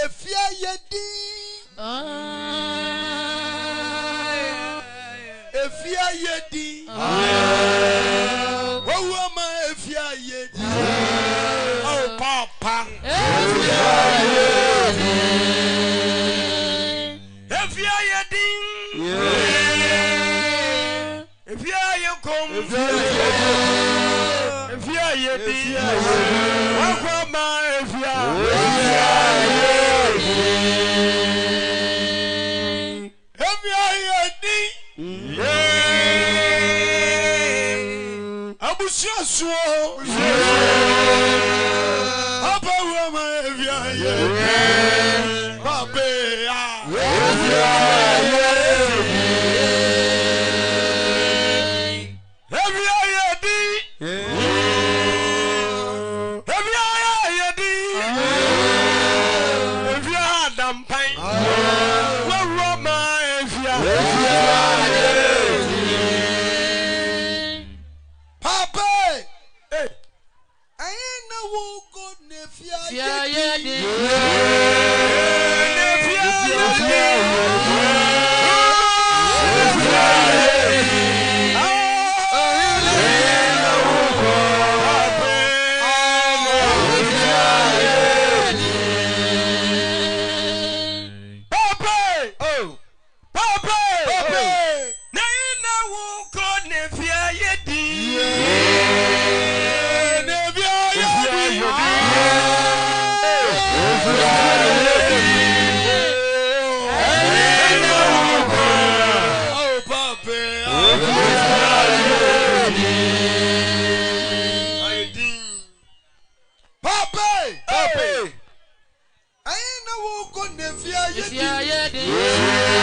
Efia yedi. Efia yedi. Wawama efia yedi. Oh papa. Efia yedi. Efia yedi. Efia yekom. Efia yedi. Wawama efia yedi. Abusiaso Abawama evia yedi. Babe ya evia yedi. Evia yedi. Evia yedi. Evia dampai. Wawama evia yedi. Papa, I know who good nefia yedi. Yeah.